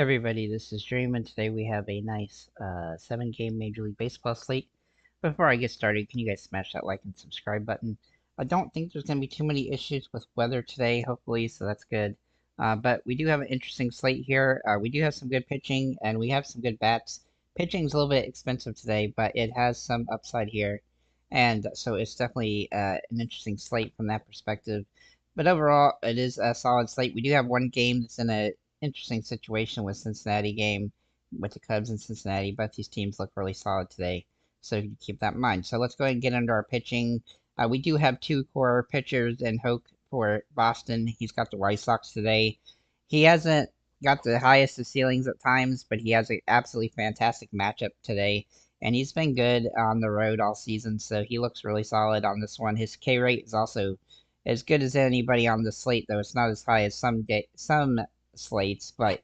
Hey everybody, this is Dream, and today we have a nice 7-game Major League Baseball slate. Before I get started, can you guys smash that like and subscribe button? I don't think there's going to be too many issues with weather today, hopefully, so that's good. But we do have an interesting slate here. We do have some good pitching, and we have some good bats. Pitching's a little bit expensive today, but it has some upside here, and so it's definitely an interesting slate from that perspective. But overall, it is a solid slate. We do have one game that's in a interesting situation with Cincinnati game with the Cubs and Cincinnati. Both these teams look really solid today, so you keep that in mind. So let's go ahead and get into our pitching. We do have two core pitchers in Hoke for Boston. He's got the White Sox today. He hasn't got the highest of ceilings at times, but he has an absolutely fantastic matchup today. And he's been good on the road all season, so he looks really solid on this one. His K rate is also as good as anybody on the slate, though it's not as high as some slates, but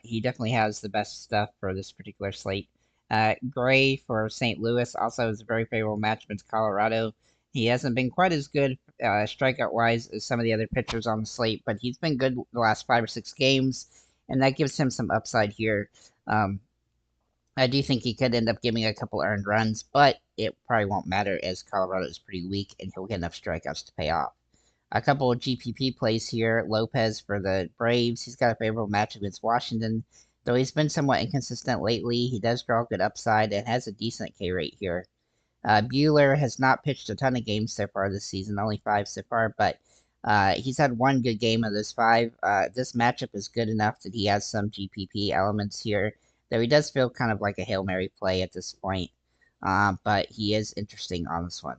he definitely has the best stuff for this particular slate. Gray for St. Louis also is a very favorable matchup against Colorado. He hasn't been quite as good strikeout wise as some of the other pitchers on the slate, but he's been good the last 5 or 6 games, and that gives him some upside here. Um, I do think he could end up giving a couple earned runs, but it probably won't matter as Colorado is pretty weak and he'll get enough strikeouts to pay off. A couple of GPP plays here. Lopez for the Braves. He's got a favorable matchup against Washington. Though he's been somewhat inconsistent lately, he does draw good upside and has a decent K rate here. Bueller has not pitched a ton of games so far this season, only 5 so far, but he's had one good game of those 5. This matchup is good enough that he has some GPP elements here, though he does feel kind of like a Hail Mary play at this point, but he is interesting on this one.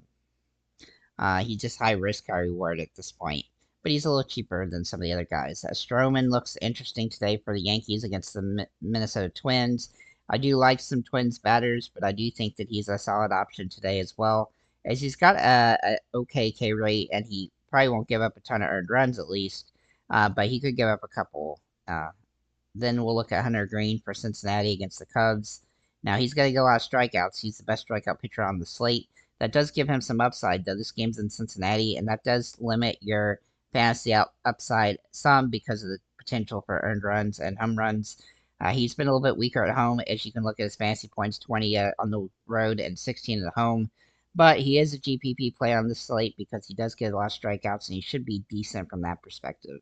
He's just high risk, high reward at this point, but he's a little cheaper than some of the other guys. Stroman looks interesting today for the Yankees against the Minnesota Twins. I do like some Twins batters, but I do think that he's a solid option today as well, as he's got a okay K rate, and he probably won't give up a ton of earned runs at least, but he could give up a couple. Then we'll look at Hunter Green for Cincinnati against the Cubs. Now he's going to get a lot of strikeouts. He's the best strikeout pitcher on the slate. That does give him some upside, though. This game's in Cincinnati, and that does limit your fantasy upside some because of the potential for earned runs and home runs. He's been a little bit weaker at home, as you can look at his fantasy points, 20 on the road and 16 at home. But he is a GPP play on this slate because he does get a lot of strikeouts, and he should be decent from that perspective.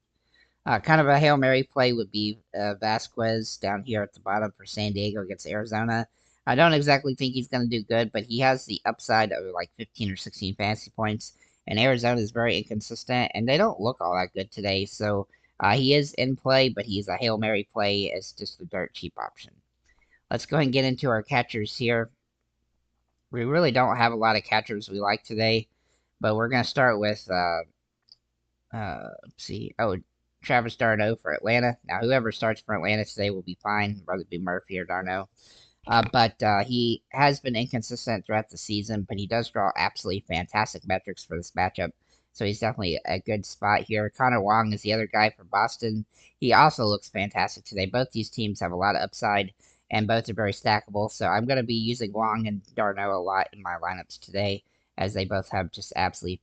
Kind of a Hail Mary play would be Vasquez down here at the bottom for San Diego against Arizona. I don't exactly think he's going to do good, but he has the upside of like 15 or 16 fantasy points. And Arizona is very inconsistent, and they don't look all that good today. So he is in play, but he's a Hail Mary play as just a dirt cheap option. Let's go ahead and get into our catchers here. We really don't have a lot of catchers we like today, but we're going to start with, let's see. Oh, Travis d'Arnaud for Atlanta. Now, whoever starts for Atlanta today will be fine, whether it be Murphy or d'Arnaud. But he has been inconsistent throughout the season, but he does draw absolutely fantastic metrics for this matchup. So he's definitely a good spot here. Connor Wong is the other guy for Boston. He also looks fantastic today. Both these teams have a lot of upside, and both are very stackable. So I'm going to be using Wong and d'Arnaud a lot in my lineups today, as they both have just absolutely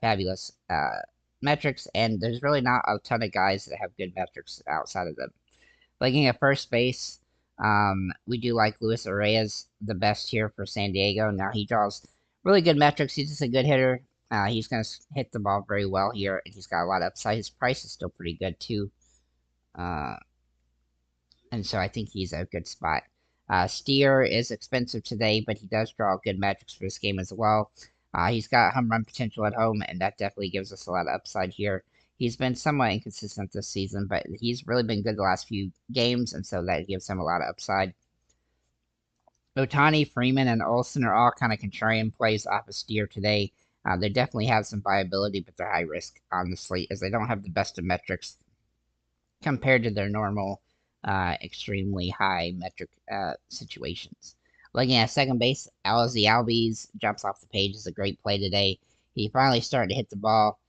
fabulous metrics, and there's really not a ton of guys that have good metrics outside of them. Looking at first base, we do like Luis Arias the best here for San Diego. Now he draws really good metrics. He's just a good hitter. He's going to hit the ball very well here, and he's got a lot of upside. His price is still pretty good too, and so I think he's a good spot. Steer is expensive today, but he does draw good metrics for this game as well. He's got home run potential at home, and that definitely gives us a lot of upside here. He's been somewhat inconsistent this season, but he's really been good the last few games, and so that gives him a lot of upside. Ohtani, Freeman, and Olsen are all kind of contrarian plays off of Steer today. They definitely have some viability, but they're high risk on the slate as they don't have the best of metrics compared to their normal, extremely high metric situations. Looking at second base, Ozzie Albies jumps off the page is a great play today. He finally started to hit the ball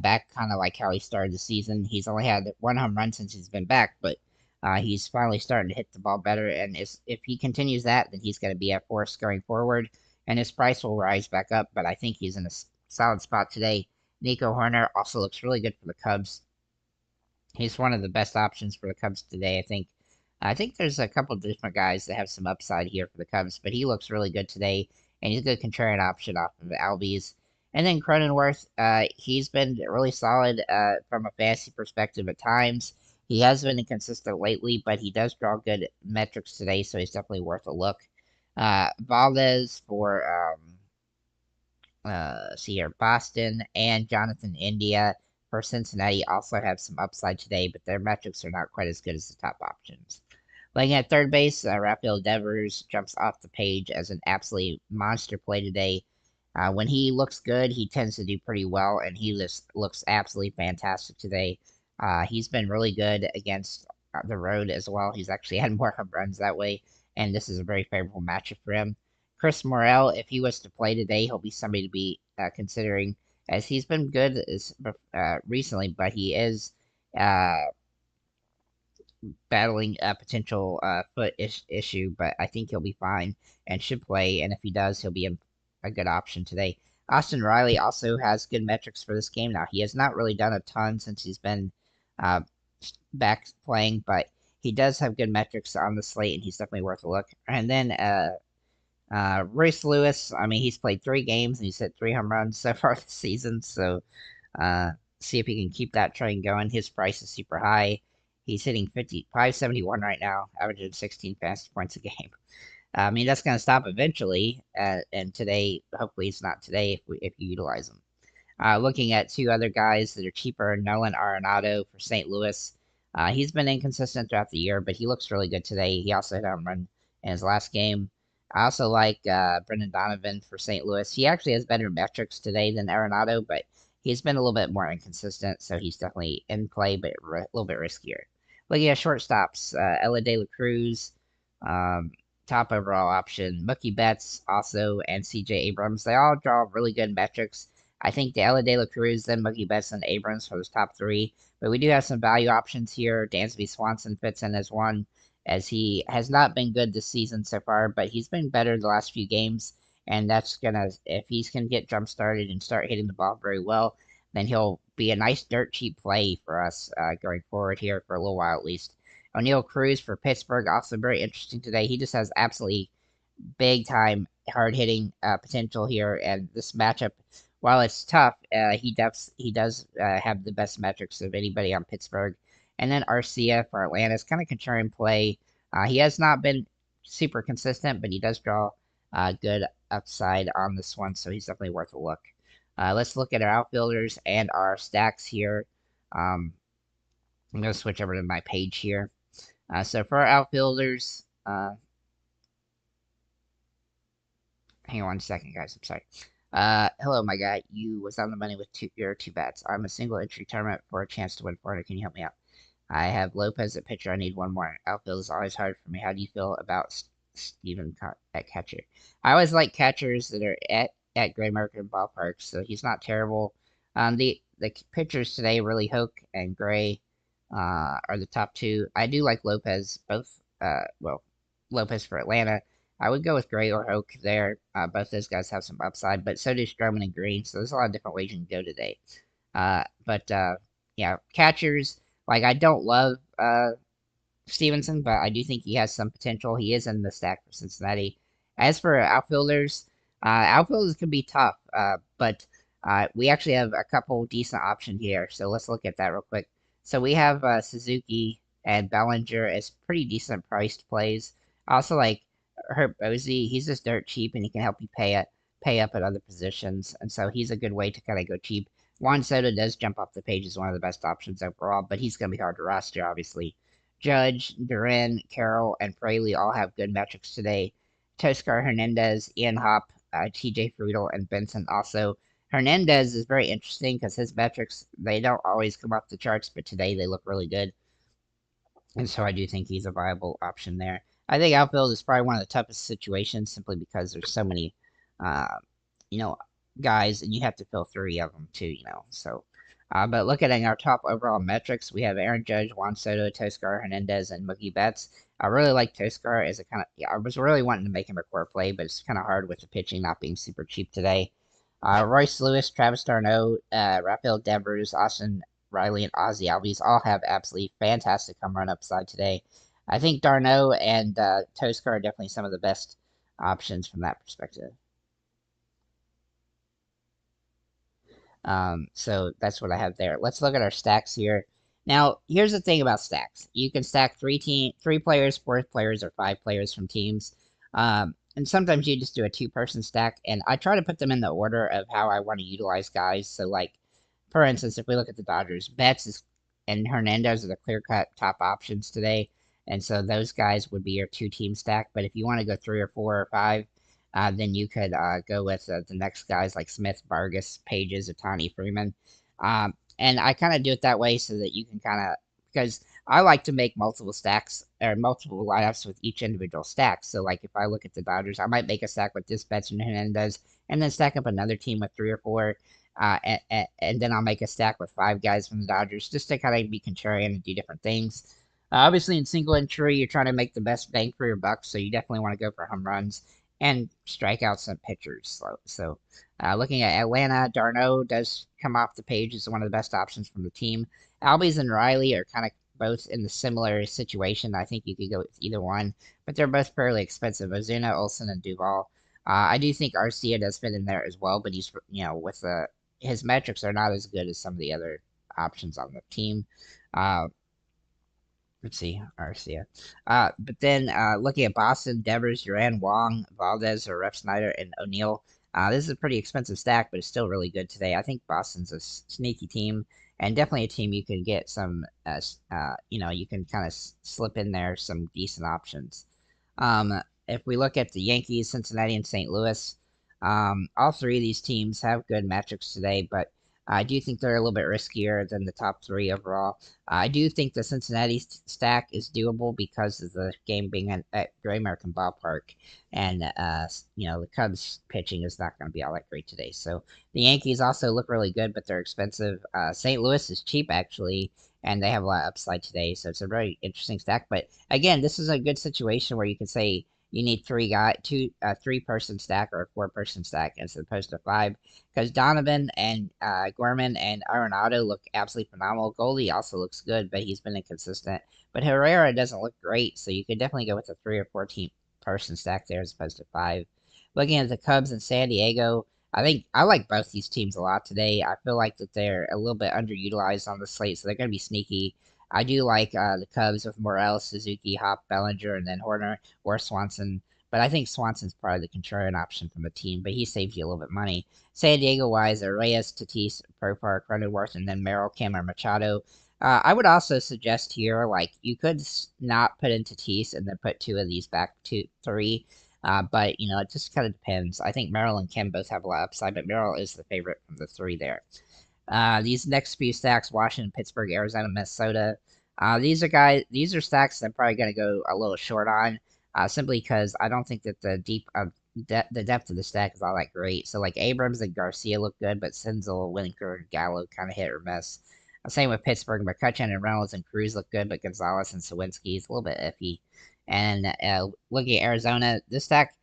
back kind of like how he started the season. He's only had 1 home run since he's been back, but he's finally starting to hit the ball better. And if he continues that, then he's going to be a force going forward, and his price will rise back up. But I think he's in a solid spot today. Nico Horner also looks really good for the Cubs. He's one of the best options for the Cubs today, I think. I think there's a couple different guys that have some upside here for the Cubs, but he looks really good today, and he's a good contrarian option off of Albies. And then Cronenworth, he's been really solid from a fantasy perspective at times. He has been inconsistent lately, but he does draw good metrics today, so he's definitely worth a look. Valdez for see here, Boston and Jonathan India for Cincinnati also have some upside today, but their metrics are not quite as good as the top options. Playing at third base, Rafael Devers jumps off the page as an absolute monster play today. When he looks good, he tends to do pretty well, and he just looks absolutely fantastic today. He's been really good against the road as well. He's actually had more home runs that way, and this is a very favorable matchup for him. Chris Morel, if he was to play today, he'll be somebody to be considering, as he's been good recently, but he is uh, battling a potential foot issue, but I think he'll be fine and should play. And if he does, he'll be a good option today. Austin Riley also has good metrics for this game. Now, he has not really done a ton since he's been uh, back playing, but he does have good metrics on the slate, and he's definitely worth a look. And then Royce Lewis, I mean, he's played 3 games and he's hit 3 home runs so far this season. So uh, see if he can keep that train going. His price is super high. He's hitting 571 right now, averaging 16 fantasy points a game. I mean, that's going to stop eventually. And today, hopefully, it's not today if you utilize him. Looking at 2 other guys that are cheaper, Nolan Arenado for St. Louis. He's been inconsistent throughout the year, but he looks really good today. He also hit a home run in his last game. I also like Brendan Donovan for St. Louis. He actually has better metrics today than Arenado, but he's been a little bit more inconsistent, so he's definitely in play, but a little bit riskier. Looking at shortstops, Ella De La Cruz, um, top overall option. Mookie Betts also, and C.J. Abrams. They all draw really good metrics. I think Ella De La Cruz, then Mookie Betts, and Abrams for those top 3. But we do have some value options here. Dansby Swanson fits in as one, as he has not been good this season so far, but he's been better the last few games. And that's gonna, if he's gonna get jump started and start hitting the ball very well, then he'll be a nice dirt cheap play for us going forward here for a little while at least. O'Neal Cruz for Pittsburgh, also very interesting today. He just has absolutely big time hard hitting potential here, and this matchup, while it's tough, he does have the best metrics of anybody on Pittsburgh. And then Arcia for Atlanta is kind of contrarian play. He has not been super consistent, but he does draw good upside on this one, so he's definitely worth a look. Let's look at our outfielders and our stacks here. I'm going to switch over to my page here. So for our outfielders, hang on 1 second, guys. I'm sorry. Hello, my guy. You was on the money with your 2 bets. I'm a single entry tournament for a chance to win 400. Can you help me out? I have Lopez at pitcher. I need one more. Outfield is always hard for me. How do you feel about Steven at catcher? I always like catchers that are at Great American Ballpark, so he's not terrible. The pitchers today, really Hoke and Gray, are the top 2. I do like Lopez, both. Lopez for Atlanta. I would go with Gray or Hoke there. Both those guys have some upside, but so do Stroman and Green. So there's a lot of different ways you can go today. But yeah, catchers, like I don't love Stevenson, but I do think he has some potential. He is in the stack for Cincinnati. As for outfielders can be tough, but we actually have a couple decent options here. So let's look at that real quick. So we have Suzuki and Bellinger as pretty decent priced plays. I also like Herb Bozy. He's just dirt cheap, and he can help you pay up at other positions, and so he's a good way to kind of go cheap. Juan Soto does jump off the page as one of the best options overall, but he's going to be hard to roster, obviously. Judge, Duran, Carroll, and Fraley all have good metrics today. Toscar Hernandez, Ian Hop, TJ Friedel, and Benson also. Hernandez is very interesting because his metrics, they don't always come off the charts, but today they look really good. And so I do think he's a viable option there. I think outfield is probably one of the toughest situations simply because there's so many, uh, you know, guys, and you have to fill 3 of them too, So, but looking at our top overall metrics, we have Aaron Judge, Juan Soto, Toscar Hernandez, and Mookie Betts. I really like Toscar as a kind of, I was really wanting to make him a core play, but it's kind of hard with the pitching not being super cheap today. Royce Lewis, Travis d'Arnaud, Rafael Devers, Austin Riley, and Ozzy Albies all have absolutely fantastic home run upside today. I think Darno and Toscar are definitely some of the best options from that perspective. So that's what I have there. Let's look at our stacks here. Now, here's the thing about stacks. You can stack three players, 4 players, or 5 players from teams. And sometimes you just do a 2-person stack, and I try to put them in the order of how I want to utilize guys. So, like, for instance, if we look at the Dodgers, and Hernandez are the clear-cut top options today, and so those guys would be your 2-team stack. But if you want to go 3 or 4 or 5, then you could go with the next guys like Smith, Vargas, Pages, Otani, Freeman. And I kind of do it that way so that you can kind of, because I like to make multiple stacks or multiple lineups with each individual stack. So, like, if I look at the Dodgers, I might make a stack with Dispatch and Hernandez, and then stack up another team with 3 or 4. And then I'll make a stack with 5 guys from the Dodgers just to kind of be contrarian and do different things. Obviously, in single entry, you're trying to make the best bang for your buck, so you definitely want to go for home runs and strike out some pitchers. Looking at Atlanta, Darno does come off the page as one of the best options from the team. Albies and Riley are kind of both in the similar situation. I think you could go with either one, but they're both fairly expensive. Ozuna, Olson, and Duvall. I do think Arcia does fit in there as well, but he's with his metrics are not as good as some of the other options on the team. Uh, let's see, Arcia. But then looking at Boston, Devers, Duran, Wong, Valdez, or Ref Snyder, and O'Neill. This is a pretty expensive stack, but it's still really good today. I think Boston's a sneaky team, and definitely a team you can get some, you can kind of slip in there some decent options. If we look at the Yankees, Cincinnati, and St. Louis, all 3 of these teams have good metrics today, but I do think they're a little bit riskier than the top 3 overall. I do think the Cincinnati stack is doable because of the game being at Great American Ballpark, and the Cubs pitching is not going to be all that great today. So the Yankees also look really good, but they're expensive. St. Louis is cheap actually, and they have a lot of upside today, so it's a very interesting stack. But again, this is a good situation where you can say you need 3-person stack or a 4-person stack as opposed to 5, because Donovan and Gorman and Arenado look absolutely phenomenal. Goldie also looks good, but he's been inconsistent. But Herrera doesn't look great, so you could definitely go with a 3 or 4-person stack there as opposed to 5. Looking at the Cubs in San Diego, I think I like both these teams a lot today. I feel like that they're a little bit underutilized on the slate, so they're going to be sneaky. I do like the Cubs with Morel, Suzuki, Hop, Bellinger, and then Horner or Swanson. But I think Swanson's probably the contrarian option from the team, but he saves you a little bit of money. San Diego wise, Reyes, Tatis, Profar, Cronenworth, and then Merrill, Cameron, Machado. I would also suggest here, like, you could not put in Tatis and then put 2 of these back to 3. But, it just kind of depends. I think Merrill and Kim both have a lot of upside, but Merrill is the favorite from the 3 there. These next few stacks: Washington, Pittsburgh, Arizona, Minnesota. These are stacks I'm probably going to go a little short on, simply because I don't think that the depth of the stack is all that great. So, like, Abrams and Garcia look good, but Senzel, Winker, and Gallo kind of hit or miss. Same with Pittsburgh. McCutcheon and Reynolds and Cruz look good, but Gonzalez and Sawinski is a little bit iffy. And looking at Arizona, this stack,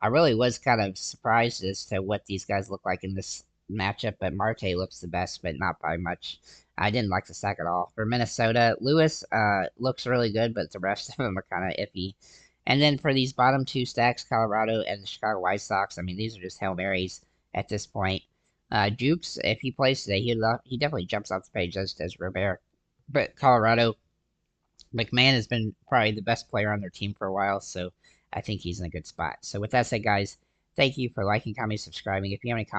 I really was kind of surprised as to what these guys look like in this matchup, but Marte looks the best, but not by much. I didn't like the stack at all. For Minnesota, Lewis looks really good, but the rest of them are kind of iffy. And then for these bottom 2 stacks, Colorado and the Chicago White Sox, I mean, these are just Hail Marys at this point. Jukes, if he plays today, he definitely jumps off the page, as does Robert. But Colorado, McMahon has been probably the best player on their team for a while, so I think he's in a good spot. So with that said, guys, thank you for liking, commenting, subscribing. If you have any comments,